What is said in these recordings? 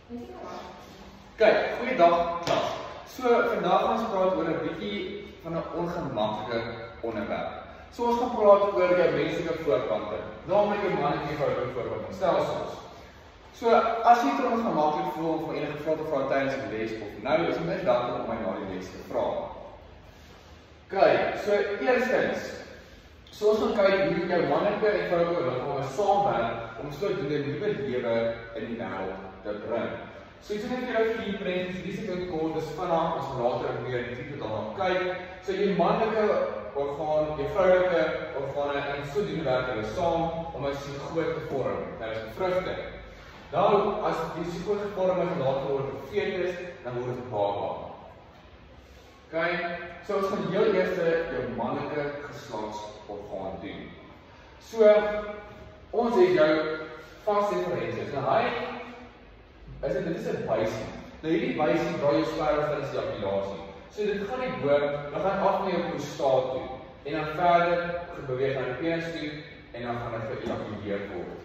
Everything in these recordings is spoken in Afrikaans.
Kyk, goeiedag klas. So, vandag gaan ons praat oor 'n bietjie van 'n ongemaklike onderwerp. So, ons gaan praat oor jou menslike voorkante, naamlik jou mannetjie vrouelike voorkante stelsels. So, as jy dit ongemaklik voel om enige vrae te vra tydens die les of nou, is dit welkom om my na die les te vra. Kyk, so eerstens, so ons gaan kyk hoe jou mannelike en vrouelike liggame saamwerk om sodoende 'n nuwe lewe in die wêreld te bring. So ek sê net vir jou 4 prentjies, hierdie is kort, dis vinnig, ons gaan later meer dieper daarna kyk. So jou manlike orgaan, jou vroulike organe en sodoende werk hulle saam om 'n sigoot te vorm. Dit is bevruchting. Nou, as die sigoot gevorm is en later word dit fetus, dan word dit 'n baba. Kyk, so ons gaan heel eers jou manlike geslagsorgaan doen. So, ons het jou vas referensies. Nou hy dit is 'n buisie. Nou hierdie buisie draai jou sperma van die ejaculasie. So dit gaan nie bo, dan gaan af na jou prostaat toe en dan verder beweeg na die penis toe en dan gaan dit geëjakuleer word.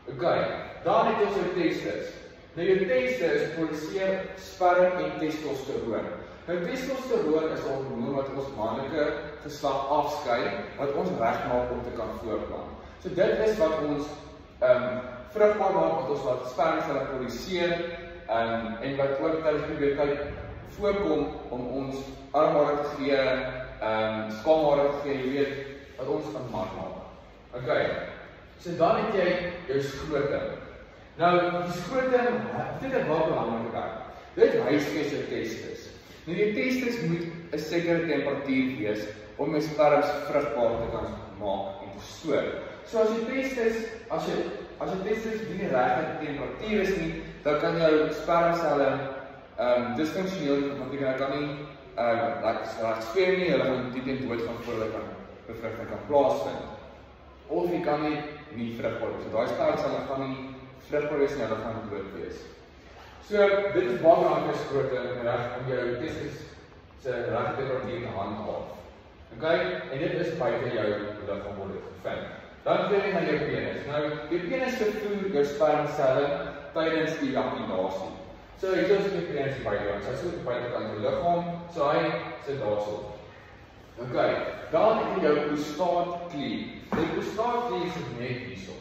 Okay, dan het ons jou testis. Nou jou testis produseer sperma en testosteroon. Nou testosteroon is 'n hormoon wat ons manlike geslag afskei wat ons regmaak om te kan voortplant. So dit is wat ons vrugbaar maak, wat ons wat sperma produseer en wat ook tydens puberteit voorkom om ons armhare te gee, skaamhare te gee, jy weet, wat ons kan maak. Okay, so dan het jy jou skrotum. Nou, die skrotum, dit is wel belangrik werk. Dit huisves jou testis. Nou, die testis moet 'n sekere temperatuur wees om jou sperma vrugbaar te kan maak en te stoor. So as jy testis nie die regte temperatuur is nie, dan kan jou spermaselle disfunksioneel, want jy kan nie reg speel nie, hulle gaan die teen dood gaan voordat bevruchting kan plaasvind. Of jy kan nie vrugbaar wees. So daai spermaselle gaan nie vrugbaar wees nie, hulle gaan dood wees. So dit is baie belangrik skrotum om jou testis se regte temperatuur te handhaaf. Okay? En dit is buite jou liggaam word dit gevind. Dan kry jy na jou penis. Nou, jou penis vervoer jou spermaselle tydens die ejakulasie. So hier is die penis buitekant. So hy sit buitekant jou liggaam, so hy sit daarso. Okay, dan het jy jou prostaatklier. Die prostaatklier is net hierso.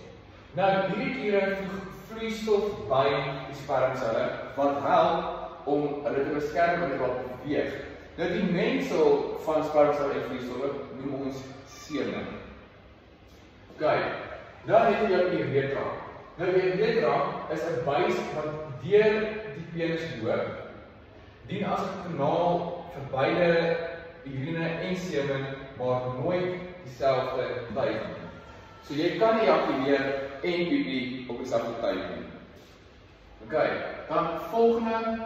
Nou, hierdie kliere voeg vloeistof by die spermaselle wat help om hulle te beskerm wanneer hulle beweeg. Nou die mengsel van spermaselle en vloeistof noem ons semen. Okay, dan het jy jou uretra. Nou die uretra is 'n buis wat deur die penis loop, dien as 'n kanaal vir beide urine en semen, maar nooit dieselfde tyd nie. So jy kan ejakuleer en pipi op dieselfde tyd doen. Okay, dan volgende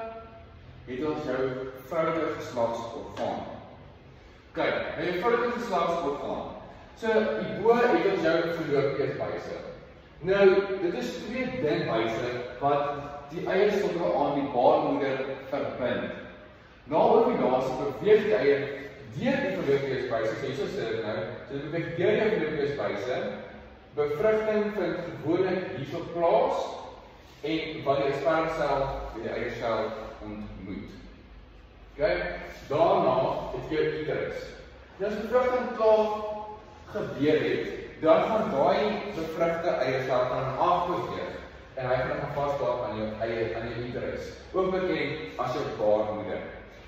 het ons jou vroulike geslagsorgaan. Kyk, jou vroulike geslagsorgaan. So hierbo het ons jou fallopiusbuise. Nou, dit is 2 dun buise wat die eierstokke aan die baarmoeder verbind. Na ovulasie beweeg die eier deur die fallopiusbuise, so hierso sit dit nou, so dit beweeg deur die fallopiusbuise. Bevruchting vind gewoonlik hierso plaas en wanneer die spermasel met die eiersel ontmoet. Okay? Daarna het jy jou uterus. Nou as bevruchting klaar gebeur het, dan gaan daai bevrugte eiersel gaan afbeweeg en hy gaan vasdraak aan jou uterus, ook bekend as jou baarmoeder.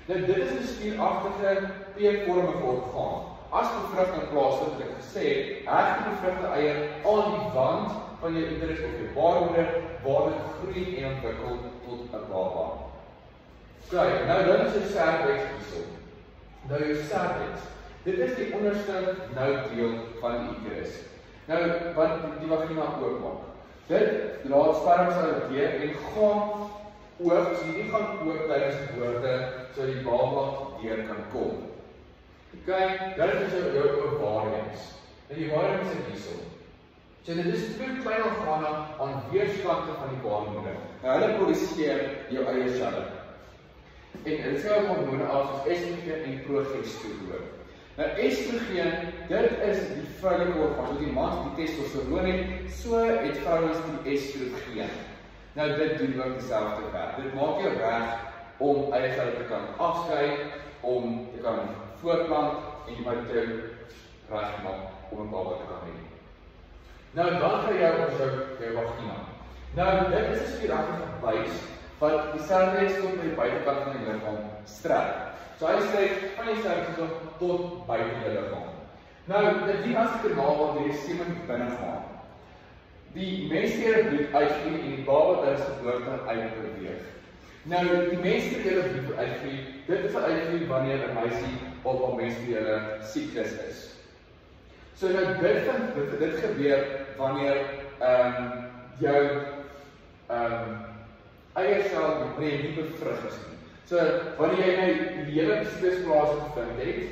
Nou dit is 'n spieragtige P-vormige orgaan. As bevruchting plaasvind, het ek gesê, heg die bevruchte eier aan die wand van jou uterus of jou baarmoeder, waar dit groei en ontwikkel tot 'n baba. Kyk, nou dan is jou cervix hierso. Nou jou cervix, dit is die onderste noudeel van die uterus. Nou, wat die vagina oopmaak. Dit laat spermaselle deur en gaan oop, so hierdie gaan oop tydens geboorte, so die baba deur kan kom. Kyk, dan is jou ovariums. En die ovariums is hierso. So dit is 2 klein organe aan weerskante van die baarmoeder. Nou hulle produseer jou eierselle. En hulle sê ook hormone soos estrogen en progesteroon. Nou estrogen, dit is die vroulike orgaan. So die mans die testosteroon het, so het vrouens die estrogen. Nou dit doen ook dieselfde werk. Dit maak jou reg om eie selle te kan afskei, om te kan voortplant en jy moet jou reg maak om 'n baba te kan hê. Nou dan gaan jy op jou vagina. Nou dit is 'n spieragtige buis wat die cervix tot by die buitekant van die liggaam strek. So hy strek van die cervix tot buite die liggaam. Nou dit dien as 'n kanaal waar die semen binne gaan. Die menstruele bloed uitvloei en die baba tydens geboorte uitbeweeg. Nou die menstruele bloed uitvloei, dit is 'n uitvloei wanneer 'n meisie op 'n menstruele siklus is. So nou dit gebeur wanneer jou eiersel nie bevrug is nie. So wanneer jy nou die hele siklus gevind het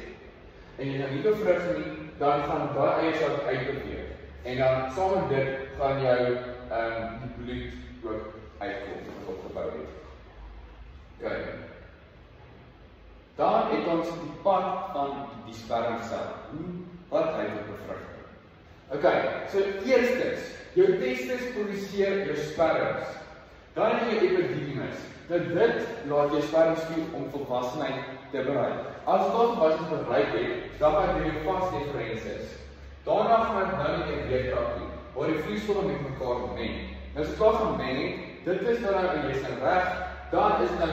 en jy nou nie bevrug nie, dan gaan daai eiersel uitbeweeg. En dan saam met dit gaan jou die bloed ook uitkom wat opgebou het. Okay. Dan het ons die pad van die spermsel. Wat hy tot bevrugting. Okay, so eerstens, jou testis produseer jou sperms. Dan het jy epididymis. Nou dit laat jou sperms toe om volwassenheid te bereik. As dit volwassenheid bereik het, dan gaan jy vas deferensis. Daarna gaan dit nou in die weeftrap toe, waar die vloeistowwe met mekaar meng. Nou as dit klaar gemeng het, dit is nou jy is reg, dan is nou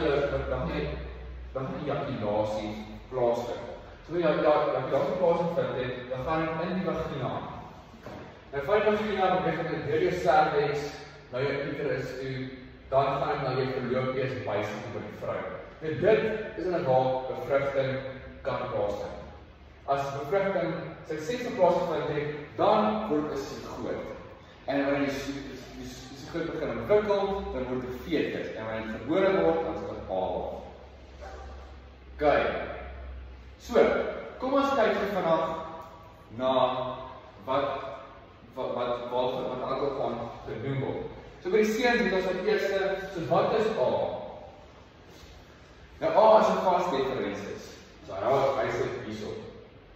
dan die ejakulasie plaasvind. So wanneer jy ejakulasie plaasvind het, dan gaan dit in die vagina. Nou van die vagina begin dit deur jou cervix, na jou uterus toe, dan gaan dit na jou fallopies buise toe by die vrou. Nou dit is inderdaad bevrugting kan plaasvind. As bevrugting suksesvol plaasgevind het, dan word 'n sigoot. En wanneer die sigoot begin ontwikkel, dan word dit 'n fetus. En wanneer dit gebore word, dan is dit 'n baba. Okay. So, kom ons kyk vandag na wat alkohol gaan genoem word. So by die seuns het ons as eerste, so wat is A? Nou A is 'n vas deferensis. So hy sê hierso.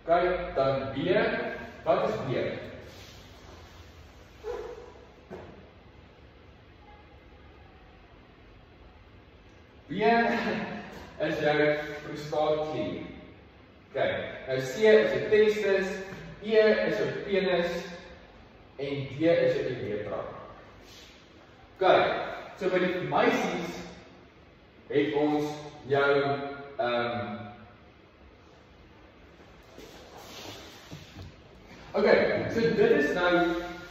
Okay, dan B, wat is B? B is jou prostaatklier. Okay, nou C is jou testis, E is jou penis en D is jou uretra. Okay, so by die meisies het ons jou okay, so dit is nou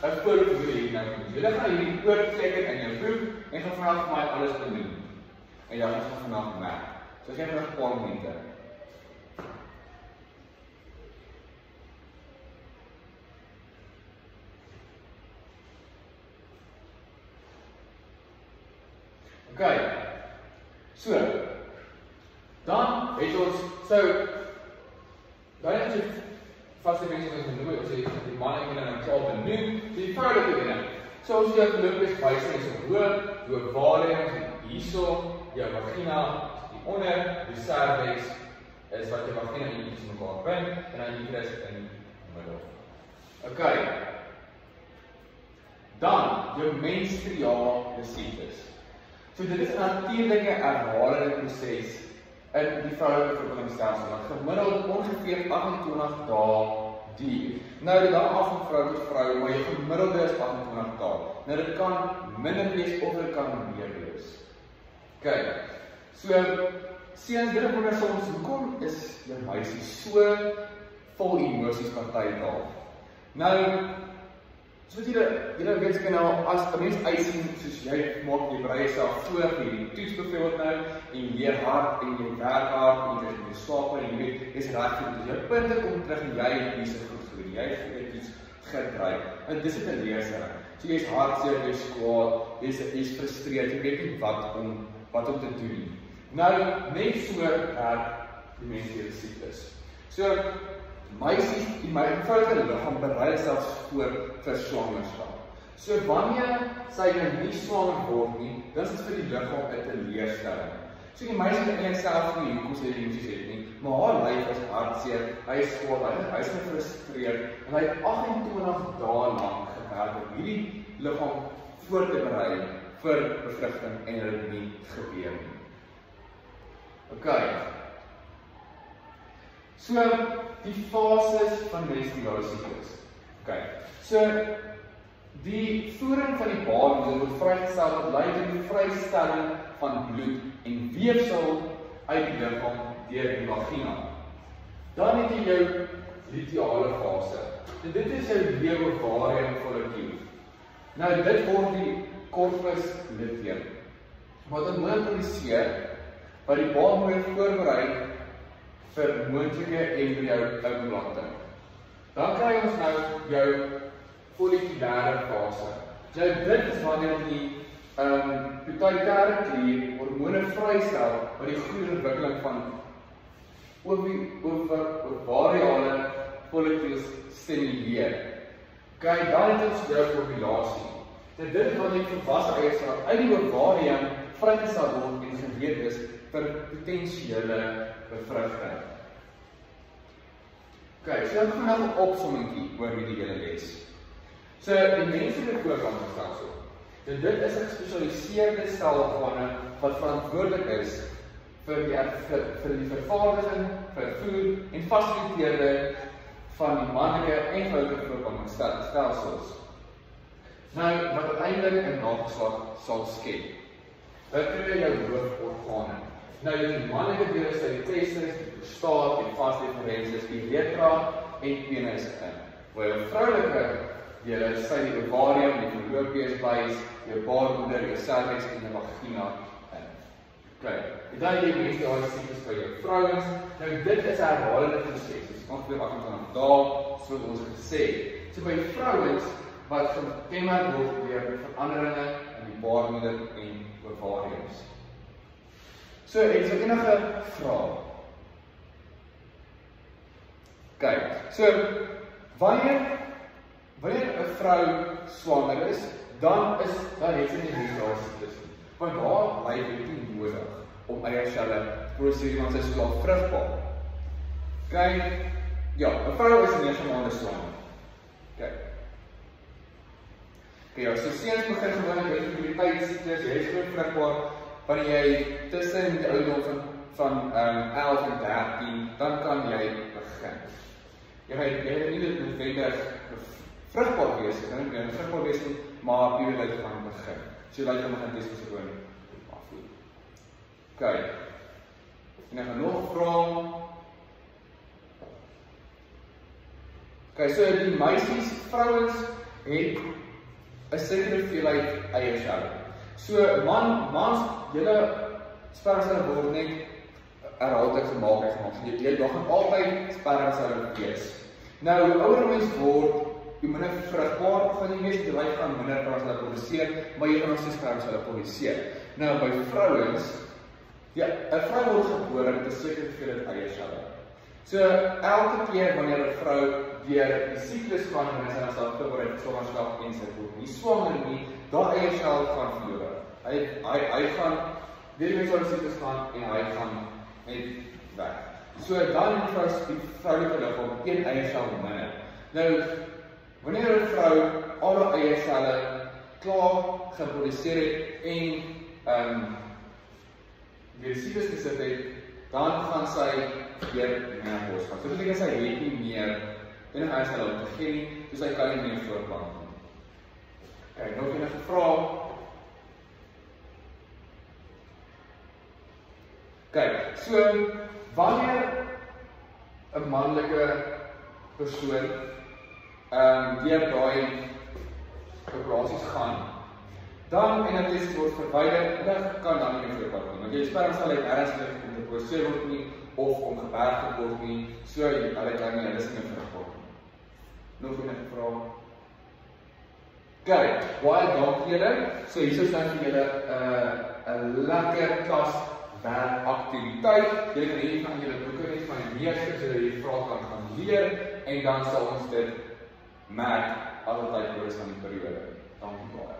'n voorbeeld hoe jy nou doen. Julle gaan hierdie oorteken in jou boek en gaan vanaf my alles benoem. En jy gaan vanaf merk. So gee my nog 'n paar minute. Okay. So dan het ons dan het jy vaste mense wat genoem het, die man en dan klaar benoem, die vroulike ene. So as jy Fallopies buise is hoog, jou ovarium hierso, jou vagina die onder, die cervix is wat jou vagina en die uterus mekaar bind en dan die uterus in die middel. Okay. Dan jou menstruale siklus. So dit is 'n natuurlike herhalende proses in die vroulike verbindingsstelsel wat gemiddeld ongeveer 28 dae duur. Nou dit hang af van vrou tot vrou, maar jou gemiddelde is 28 dae. Nou dit kan minder wees of dit kan meer wees. Okay. So seuns dit wonder soms hoekom is jou meisie so vol emosies partytjie. Nou so julle weet seker nou as 'n mens uitsien soos jy maak jy berei jouself voor vir hierdie toets byvoorbeeld nou en jy leer hard en jy werk hard en jy slaap en jy weet jy's reg vir jou punte kom terug en jy het iets goed gedoen. Jy het iets gekry. En dis 'n leerling. So jy's hartseer, jy's kwaad, jy's frustreerd, jy weet nie wat om te doen. Nou net so werk die menslike siklus. So meisies, die vroulike liggaam berei selfs voor vir swangerskap. So wanneer sy nou nie swanger word nie, dan is dit vir die liggaam 'n teleurstelling. So die meisie kan nie self nie hoekom sy die emosies het nie, maar haar lyf is hartseer, hy is kwaad, hy is gefrustreerd en hy het 28 dae lank gewerk om hierdie liggaam voor te berei vir bevrugting en dit nie gebeur nie. Ok. So, die fases van menstruale siklus. Ok. So, die voering van die baarmoeder word vrygestel wat lei tot die vrystelling van bloed en weefsel uit die liggaam deur die vagina. Dan het jy jou luteale fase. En dit is jou leeuwevarium follicuul. Nou, dit word die corpus luteum, wat onmiddellik produseer, wat die baarmoeder voorberei vir moontlike embryo-implanting. Dan kry ons nou jou folliculêre fase. Nou, dit is wanneer die pituitêre klier hormone vrystel wat die goeie ontwikkeling van ovariale follicles stimuleer. Kyk, dan het ons jou ovulasie. Dit is wanneer die volwasse eiersel uit die ovarium vrygestel word en gereed is vir potensiële bevrugting. Kyk, so dan gaan nou 'n opsommingkie oor hierdie hele les. So, die menslike voortplantingsstelsel. Dit is 'n gespesialiseerde stel organe wat verantwoordelik is vir die vervaardiging, vervoer en fasiliteerde van die manlike en vrouelike voortplantingsstelsels. Nou, wat uiteindelik 'n nageslag sal skep. Wat kry jou hooforgane? Nou, die manlike deel is die testis, die prostaat, die vas deferens, die uretra en penis in. Waar jou vroulike dele is die ovarium, die fallopius buis, jou baarmoeder, jou cervix en die vagina in. Kyk, dan jy menstruale siklus by jou vrouens. Nou, dit is 'n herhalende proses. Dit is ongeveer 28 dae, soos ons gesê het. So by vrouens wat gekenmerk word deur veranderinge in die baarmoeder en ovariums. So, het jy enige vrae? Kyk, so, wanneer 'n vrou swanger is, dan het sy nie menstruale siklus nie. Want haar lyf het nie nodig om eierselle te produseer, want sy is al vrugbaar. Kyk, ja, 'n vrou is 9 maande swanger. Kyk. Ja, so seuns begin gewoonlik met puberteitssiklus, jy is goed vrugbaar, wanneer jy tussen die ouderdom van 11 en 13, dan kan jy begin. Jy het nie noodwendig vrugbaar wees, maar puberteit gaan begin. So jy kan begin testosteron afvoer. Kyk. En dan gaan nog vra. Kyk, so die meisies, vrouens het 'n sekere hoeveelheid eierselle. So mans, julle spermaselle word net herhaaldelik gemaak. Daar gaan altyd spermaselle wees. Nou, hoe ouer mens word, hoe minder vrugbaar van die meeste lyf gaan minder spermaselle produseer, maar jy gaan nog steeds spermaselle produseer. Nou, by vrouens, ja, 'n vrou word gebore met 'n sekere hoeveelheid eierselle. So, elke keer wanneer 'n vrou deur die siklus gaan en sy dan voorberei vir swangerskap en sy word nie swanger nie, daai eiersel gaan verlore. Hy gaan deur die menstruale siklus gaan en hy gaan net weg. So dan die vroulike liggaam 1 eiersel minder. Nou, wanneer 'n vrou al haar eierselle klaar geproduseer het en deur die siklus gesit het, dan gaan sy weer menopause gaan. So dit beteken sy het nie meer enige eierselle om te gee nie, so sy kan nie meer voortplant nie. Kyk, nog enige vrae? Kyk, so wanneer 'n manlike persoon deur daai operasies gaan, dan en 'n testis word verwyder, dan kan dan nie meer voortplant nie. Want jy spermaselle het ernstig om te geproduseer word nie of om geberg word nie, so hulle kan nie hulle is nie vrugbaar nie. Nog enige vrae? Kyk, baie dankie julle. So hier is nou vir julle 'n lekker klas werkaktiwiteit. Julle kan hierdie van julle boeke net van die meester sodat julle die vrae kan gaan leer en dan sal ons dit merk altyd oor is van die periode. Dankie baie.